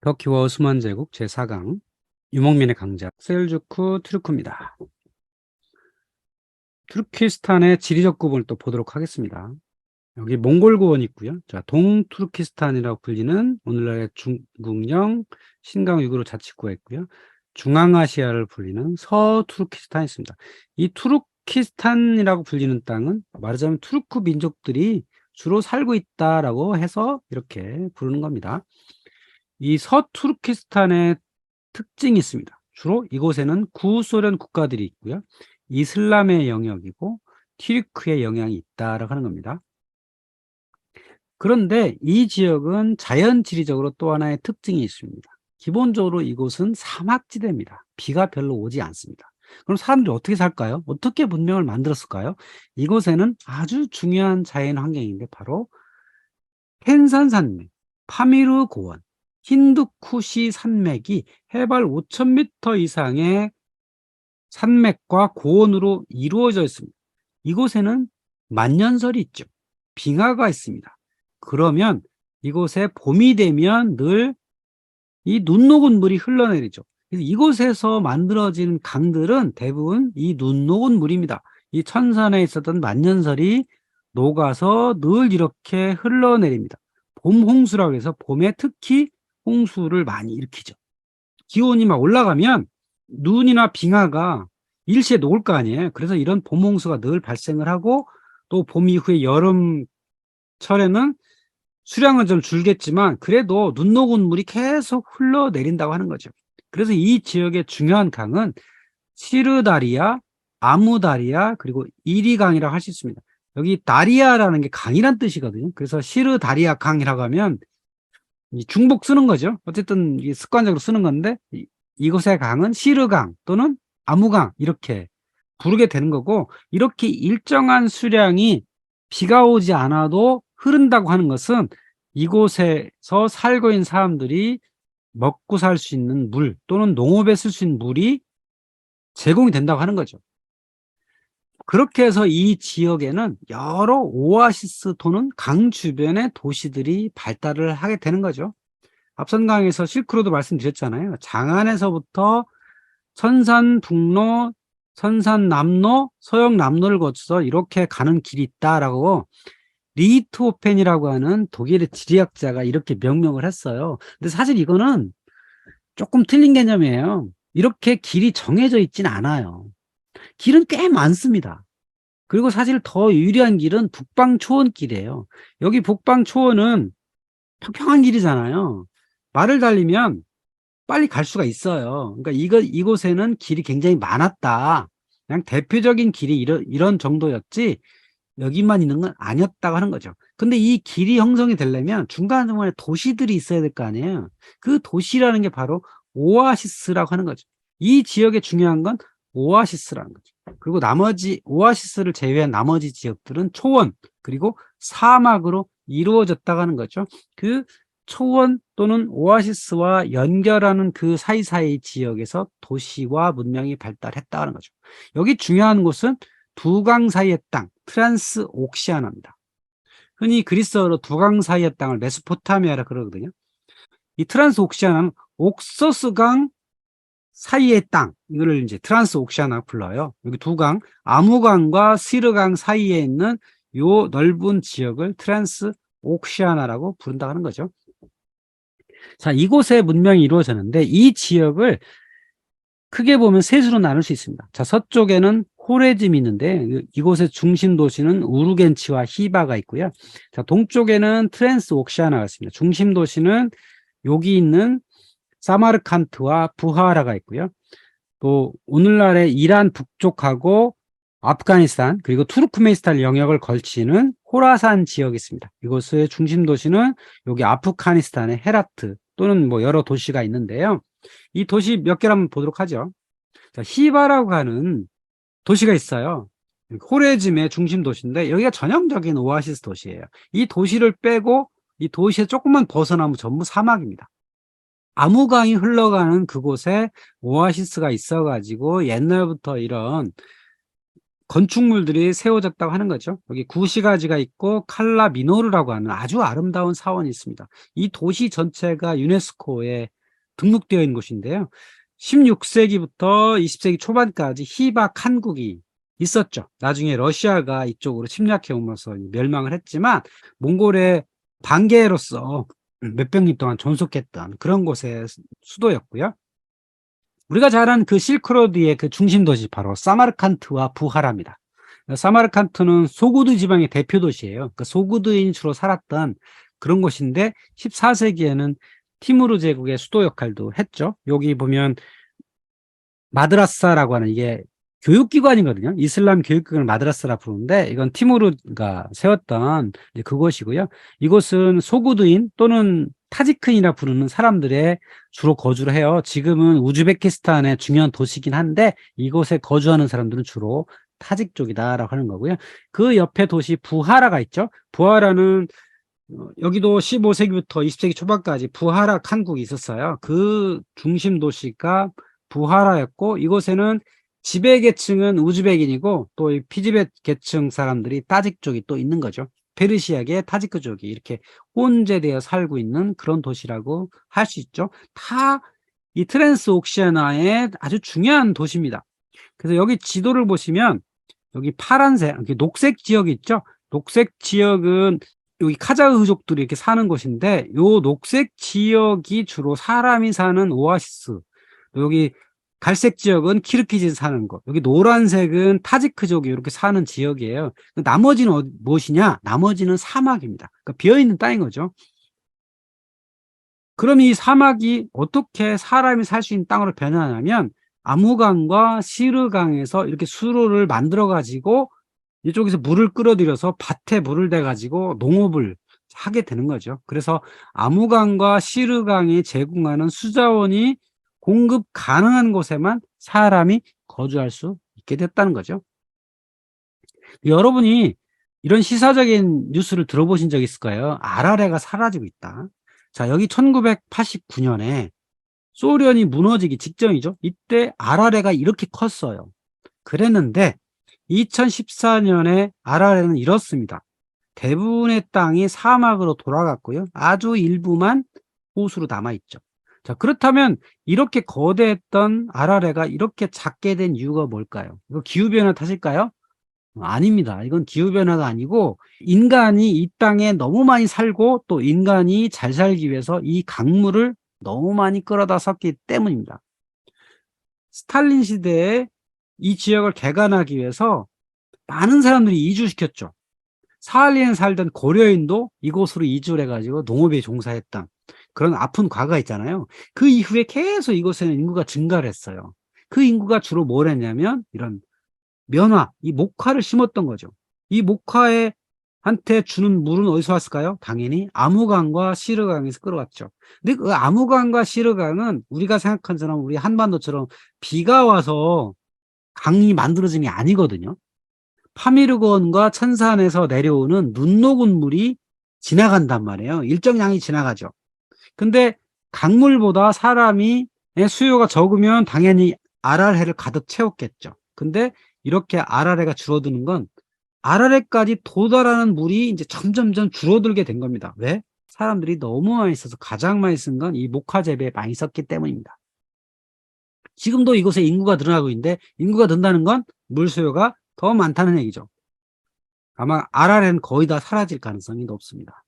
터키와 오스만 제국 제4강 유목민의 강작 셀주크 투르크입니다. 투르키스탄의 지리적 구분을 또 보도록 하겠습니다. 여기 몽골 구원이 있고요. 자, 동투르키스탄이라고 불리는 오늘날의 중국령 신강6.15 자치구가 있고요. 중앙아시아를 불리는 서투르키스탄이 있습니다. 이 투르키스탄이라고 불리는 땅은 말하자면 투르크 민족들이 주로 살고 있다라고 해서 이렇게 부르는 겁니다. 이 서투르키스탄의 특징이 있습니다. 주로 이곳에는 구소련 국가들이 있고요. 이슬람의 영역이고 튀르크의 영향이 있다라고 하는 겁니다. 그런데 이 지역은 자연 지리적으로 또 하나의 특징이 있습니다. 기본적으로 이곳은 사막지대입니다. 비가 별로 오지 않습니다. 그럼 사람들이 어떻게 살까요? 어떻게 문명을 만들었을까요? 이곳에는 아주 중요한 자연 환경인데 바로 펜산 산맥, 파미르 고원, 힌두쿠시 산맥이 해발 5,000m 이상의 산맥과 고원으로 이루어져 있습니다. 이곳에는 만년설이 있죠. 빙하가 있습니다. 그러면 이곳에 봄이 되면 늘 이 눈 녹은 물이 흘러내리죠. 그래서 이곳에서 만들어진 강들은 대부분 이 눈 녹은 물입니다. 이 천산에 있었던 만년설이 녹아서 늘 이렇게 흘러내립니다. 봄 홍수라고 해서 봄에 특히 홍수를 많이 일으키죠. 기온이 막 올라가면 눈이나 빙하가 일시에 녹을 거 아니에요. 그래서 이런 봄 홍수가 늘 발생을 하고 또 봄 이후에 여름철에는 수량은 좀 줄겠지만 그래도 눈 녹은 물이 계속 흘러내린다고 하는 거죠. 그래서 이 지역의 중요한 강은 시르다리아, 아무다리아, 그리고 이리강이라고 할 수 있습니다. 여기 다리아라는 게 강이란 뜻이거든요. 그래서 시르다리아 강이라고 하면 중복 쓰는 거죠. 어쨌든 습관적으로 쓰는 건데 이곳의 강은 시르강 또는 아무강 이렇게 부르게 되는 거고, 이렇게 일정한 수량이 비가 오지 않아도 흐른다고 하는 것은 이곳에서 살고 있는 사람들이 먹고 살 수 있는 물 또는 농업에 쓸 수 있는 물이 제공이 된다고 하는 거죠. 그렇게 해서 이 지역에는 여러 오아시스 또는 강 주변의 도시들이 발달을 하게 되는 거죠. 앞선 강에서 실크로드 말씀드렸잖아요. 장안에서부터 천산북로, 천산남로, 소역남로를 거쳐서 이렇게 가는 길이 있다라고 리히트호펜이라고 하는 독일의 지리학자가 이렇게 명명을 했어요. 근데 사실 이거는 조금 틀린 개념이에요. 이렇게 길이 정해져 있진 않아요. 길은 꽤 많습니다. 그리고 사실 더 유리한 길은 북방초원길이에요. 여기 북방초원은 평평한 길이잖아요. 말을 달리면 빨리 갈 수가 있어요. 그러니까 이곳에는 길이 굉장히 많았다. 그냥 대표적인 길이 이런 정도였지 여기만 있는 건 아니었다고 하는 거죠. 근데 이 길이 형성이 되려면 중간중간에 도시들이 있어야 될 거 아니에요. 그 도시라는 게 바로 오아시스라고 하는 거죠. 이 지역의 중요한 건 오아시스라는 거죠. 그리고 나머지 오아시스를 제외한 나머지 지역들은 초원 그리고 사막으로 이루어졌다고 하는 거죠. 그 초원 또는 오아시스와 연결하는 그 사이사이 지역에서 도시와 문명이 발달했다는 거죠. 여기 중요한 곳은 두 강 사이의 땅, 트란스 옥시아나입니다. 흔히 그리스어로 두 강 사이의 땅을 메소포타미아라 그러거든요. 이 트란스 옥시아나는 옥소스강 사이의 땅, 이거를 이제 트란스 옥시아나 불러요. 여기 두 강, 아무강과 시르강 사이에 있는 요 넓은 지역을 트란스 옥시아나라고 부른다고 하는 거죠. 자, 이곳에 문명이 이루어졌는데 이 지역을 크게 보면 세 수로 나눌 수 있습니다. 자, 서쪽에는 호레짐이 있는데 이곳의 중심 도시는 우르겐치와 히바가 있고요. 자, 동쪽에는 트랜스 옥시아나가 있습니다. 중심 도시는 여기 있는 사마르칸트와 부하라가 있고요. 또 오늘날의 이란 북쪽하고 아프가니스탄 그리고 투르크메니스탄 영역을 걸치는 호라산 지역이 있습니다. 이곳의 중심 도시는 여기 아프가니스탄의 헤라트 또는 뭐 여러 도시가 있는데요. 이 도시 몇 개를 한번 보도록 하죠. 자, 히바라고 하는 도시가 있어요. 호레즘의 중심 도시인데 여기가 전형적인 오아시스 도시예요. 이 도시를 빼고 이 도시에 조금만 벗어나면 전부 사막입니다. 아무강이 흘러가는 그곳에 오아시스가 있어가지고 옛날부터 이런 건축물들이 세워졌다고 하는 거죠. 여기 구시가지가 있고 칼라 미노르라고 하는 아주 아름다운 사원이 있습니다. 이 도시 전체가 유네스코에 등록되어 있는 곳인데요. 16세기부터 20세기 초반까지 히박 한국이 있었죠. 나중에 러시아가 이쪽으로 침략해 오면서 멸망을 했지만 몽골의 반개로서 몇백 년 동안 존속했던 그런 곳의 수도였고요. 우리가 잘 아는 그 실크로드의 그 중심 도시 바로 사마르칸트와 부하라입니다. 사마르칸트는 소구드 지방의 대표 도시예요. 그 소구드인이 주로 살았던 그런 곳인데 14세기에는 티무르 제국의 수도 역할도 했죠. 여기 보면 마드라사라고 하는 이게 교육기관이거든요. 이슬람 교육기관을 마드라사라 부르는데 이건 티무르가 세웠던 그곳이고요. 이곳은 소구드인 또는 타지크인이라 부르는 사람들의 주로 거주를 해요. 지금은 우즈베키스탄의 중요한 도시긴 한데 이곳에 거주하는 사람들은 주로 타직 쪽이다라고 하는 거고요. 그 옆에 도시 부하라가 있죠. 부하라는 여기도 15세기부터 20세기 초반까지 부하라 칸국이 있었어요. 그 중심 도시가 부하라였고 이곳에는 지배 계층은 우즈벡인이고 또 이 피지배 계층 사람들이 타직 쪽이 또 있는 거죠. 페르시아계 타지크족이 이렇게 혼재되어 살고 있는 그런 도시라고 할 수 있죠. 다 이 트랜스 옥시아나의 아주 중요한 도시입니다. 그래서 여기 지도를 보시면 여기 파란색, 녹색 지역이 있죠. 녹색 지역은 여기 카자흐족들이 이렇게 사는 곳인데 요 녹색 지역이 주로 사람이 사는 오아시스, 여기 갈색 지역은 키르기즈 사는 곳, 여기 노란색은 타지크족이 이렇게 사는 지역이에요. 나머지는 무엇이냐? 나머지는 사막입니다. 그러니까 비어있는 땅인 거죠. 그럼 이 사막이 어떻게 사람이 살 수 있는 땅으로 변하냐면 아무강과 시르강에서 이렇게 수로를 만들어 가지고 이쪽에서 물을 끌어들여서 밭에 물을 대 가지고 농업을 하게 되는 거죠. 그래서 아무강과 시르강이 제공하는 수자원이 공급 가능한 곳에만 사람이 거주할 수 있게 됐다는 거죠. 여러분이 이런 시사적인 뉴스를 들어보신 적 있을까요? 아라레가 사라지고 있다. 자, 여기 1989년에 소련이 무너지기 직전이죠. 이때 아라레가 이렇게 컸어요. 그랬는데 2014년에 아라레는 이렇습니다. 대부분의 땅이 사막으로 돌아갔고요. 아주 일부만 호수로 남아있죠. 자, 그렇다면 이렇게 거대했던 아라레가 이렇게 작게 된 이유가 뭘까요? 이거 기후변화 탓일까요? 아닙니다. 이건 기후변화가 아니고 인간이 이 땅에 너무 많이 살고 또 인간이 잘 살기 위해서 이 강물을 너무 많이 끌어다 섰기 때문입니다. 스탈린 시대에 이 지역을 개간하기 위해서 많은 사람들이 이주시켰죠. 사할린에 살던 고려인도 이곳으로 이주를 해가지고 농업에 종사했던 그런 아픈 과거가 있잖아요. 그 이후에 계속 이곳에는 인구가 증가를 했어요. 그 인구가 주로 뭘 했냐면 이런 면화, 이 목화를 심었던 거죠. 이 목화에 한테 주는 물은 어디서 왔을까요? 당연히 아무강과 시르강에서 끌어왔죠. 근데 그 아무강과 시르강은 우리가 생각한 것처럼 우리 한반도처럼 비가 와서 강이 만들어진 게 아니거든요. 파미르곤과 천산에서 내려오는 눈 녹은 물이 지나간단 말이에요. 일정량이 지나가죠. 근데 강물보다 사람이 수요가 적으면 당연히 아랄해를 가득 채웠겠죠. 근데 이렇게 아랄해가 줄어드는 건 아랄해까지 도달하는 물이 이제 점점점 줄어들게 된 겁니다. 왜? 사람들이 너무 많이 써서 가장 많이 쓴 건 이 목화 재배에 많이 썼기 때문입니다. 지금도 이곳에 인구가 늘어나고 있는데 인구가 는다는 건 물 수요가 더 많다는 얘기죠. 아마 아랄해는 거의 다 사라질 가능성이 높습니다.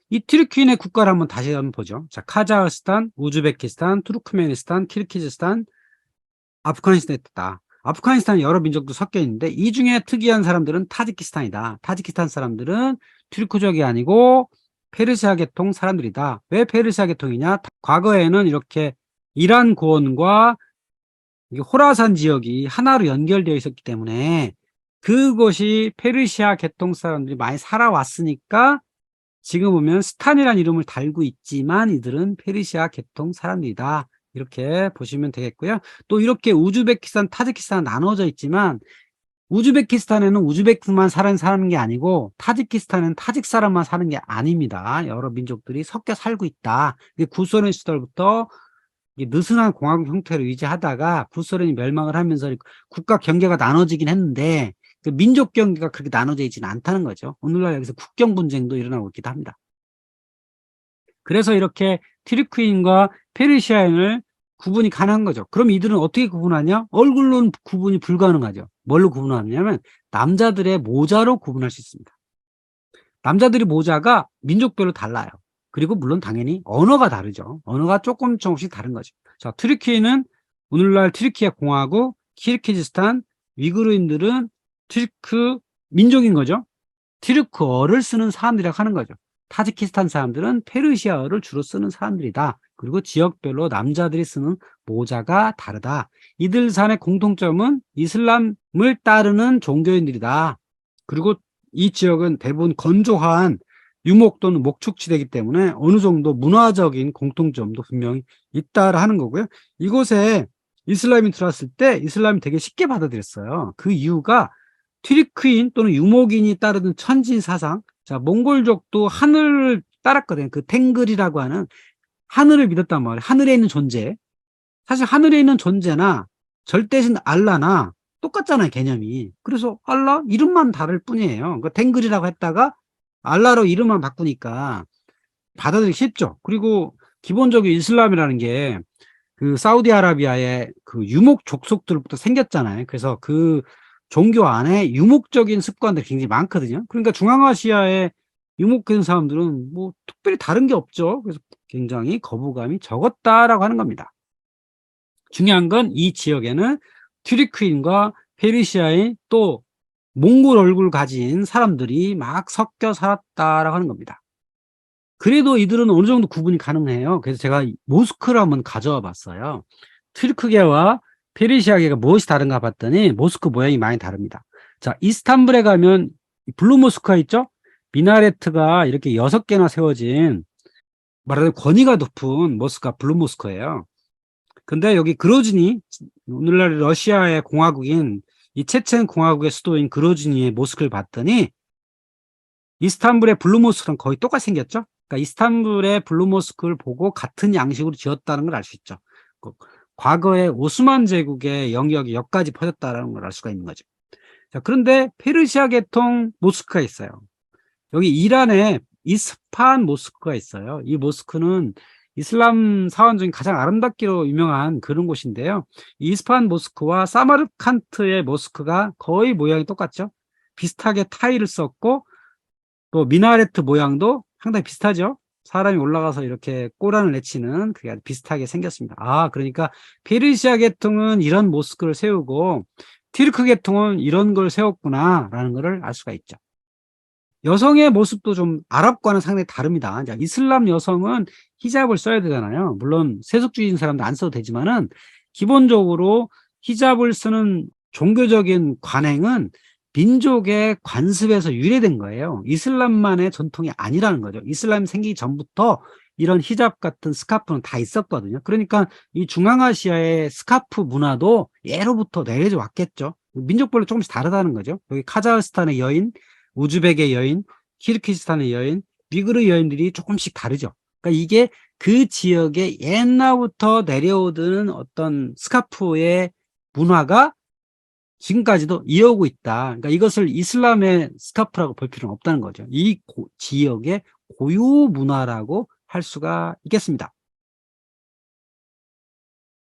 이 튀르키예 국가를 한번 다시 한번 보죠. 자, 카자흐스탄, 우즈베키스탄, 투르크메니스탄, 키르기즈스탄, 아프가니스탄에 있다. 아프가니스탄은 여러 민족도 섞여 있는데 이 중에 특이한 사람들은 타지키스탄이다. 타지키스탄 사람들은 튀르크족이 아니고 페르시아 계통 사람들이다. 왜 페르시아 계통이냐? 과거에는 이렇게 이란 고원과 호라산 지역이 하나로 연결되어 있었기 때문에 그곳이 페르시아 계통 사람들이 많이 살아왔으니까 지금 보면 스탄이라는 이름을 달고 있지만 이들은 페르시아 계통 사람들이다. 이렇게 보시면 되겠고요. 또 이렇게 우즈베키스탄, 타지키스탄 나눠져 있지만 우즈베키스탄에는 우즈베크만 사는 게 아니고 타지키스탄에는 타직 사람만 사는 게 아닙니다. 여러 민족들이 섞여 살고 있다. 구소련 시절부터 이게 느슨한 공화국 형태를 유지하다가 구소련이 멸망을 하면서 국가 경계가 나눠지긴 했는데 그 민족 경계가 그렇게 나눠져 있지는 않다는 거죠. 오늘날 여기서 국경 분쟁도 일어나고 있기도 합니다. 그래서 이렇게 티르크인과 페르시아인을 구분이 가능한 거죠. 그럼 이들은 어떻게 구분하냐? 얼굴로는 구분이 불가능하죠. 뭘로 구분하냐면 남자들의 모자로 구분할 수 있습니다. 남자들이 모자가 민족별로 달라요. 그리고 물론 당연히 언어가 다르죠. 언어가 조금씩 다른 거죠. 자, 튀르키예는 오늘날 튀르키예 공화국, 키르기즈스탄, 위구르인들은 튀르크 민족인 거죠. 튀르크어를 쓰는 사람들이라고 하는 거죠. 타지키스탄 사람들은 페르시아어를 주로 쓰는 사람들이다. 그리고 지역별로 남자들이 쓰는 모자가 다르다. 이들 산의 공통점은 이슬람을 따르는 종교인들이다. 그리고 이 지역은 대부분 건조한 유목 또는 목축지대이기 때문에 어느 정도 문화적인 공통점도 분명히 있다 하는 거고요. 이곳에 이슬람이 들어왔을 때 이슬람이 되게 쉽게 받아들였어요. 그 이유가 튀르크인 또는 유목인이 따르는 천진 사상, 자, 몽골족도 하늘을 따랐거든요. 그 탱글이라고 하는 하늘을 믿었단 말이에요. 하늘에 있는 존재. 사실 하늘에 있는 존재나 절대신 알라나 똑같잖아요, 개념이. 그래서 알라 이름만 다를 뿐이에요. 그 탱글이라고 했다가 알라로 이름만 바꾸니까 받아들이기 쉽죠. 그리고 기본적으로 이슬람이라는 게 그 사우디아라비아의 그 유목 족속들부터 생겼잖아요. 그래서 그 종교 안에 유목적인 습관들이 굉장히 많거든요. 그러니까 중앙아시아에 유목된 사람들은 뭐 특별히 다른 게 없죠. 그래서 굉장히 거부감이 적었다라고 하는 겁니다. 중요한 건 이 지역에는 튀르크인과 페르시아인 또 몽골 얼굴 가진 사람들이 막 섞여 살았다라고 하는 겁니다. 그래도 이들은 어느 정도 구분이 가능해요. 그래서 제가 모스크를 한번 가져와 봤어요. 튀르크계와 페르시아계가 무엇이 다른가 봤더니 모스크 모양이 많이 다릅니다. 자, 이스탄불에 가면 블루 모스크가 있죠? 미나레트가 이렇게 6개나 세워진 말하자면 권위가 높은 모스크가 블루 모스크예요. 근데 여기 그로즈니, 오늘날 러시아의 공화국인 이 체첸 공화국의 수도인 그로즈니의 모스크를 봤더니 이스탄불의 블루 모스크랑 거의 똑같이 생겼죠? 그러니까 이스탄불의 블루 모스크를 보고 같은 양식으로 지었다는 걸 알 수 있죠. 과거에 오스만 제국의 영역이 여기까지 퍼졌다는 걸 알 수가 있는 거죠. 자, 그런데 페르시아 계통 모스크가 있어요. 여기 이란에 이스파한 모스크가 있어요. 이 모스크는 이슬람 사원 중에 가장 아름답기로 유명한 그런 곳인데요. 이 이스파한 모스크와 사마르칸트의 모스크가 거의 모양이 똑같죠. 비슷하게 타일을 썼고 또 미나레트 모양도 상당히 비슷하죠. 사람이 올라가서 이렇게 꼬란을 내치는 그게 아주 비슷하게 생겼습니다. 아, 그러니까 페르시아 계통은 이런 모스크를 세우고 튀르크 계통은 이런 걸 세웠구나라는 것을 알 수가 있죠. 여성의 모습도 좀 아랍과는 상당히 다릅니다. 이제 이슬람 여성은 히잡을 써야 되잖아요. 물론 세속주의인 사람도 안 써도 되지만은 기본적으로 히잡을 쓰는 종교적인 관행은 민족의 관습에서 유래된 거예요. 이슬람만의 전통이 아니라는 거죠. 이슬람 생기기 전부터 이런 히잡 같은 스카프는 다 있었거든요. 그러니까 이 중앙아시아의 스카프 문화도 예로부터 내려져 왔겠죠. 민족별로 조금씩 다르다는 거죠. 여기 카자흐스탄의 여인, 우즈벡의 여인, 키르기스탄의 여인, 위구르 여인들이 조금씩 다르죠. 그러니까 이게 그 지역의 옛날부터 내려오던 어떤 스카프의 문화가 지금까지도 이어오고 있다. 그러니까 이것을 이슬람의 스카프라고 볼 필요는 없다는 거죠. 이 지역의 고유 문화라고 할 수가 있겠습니다.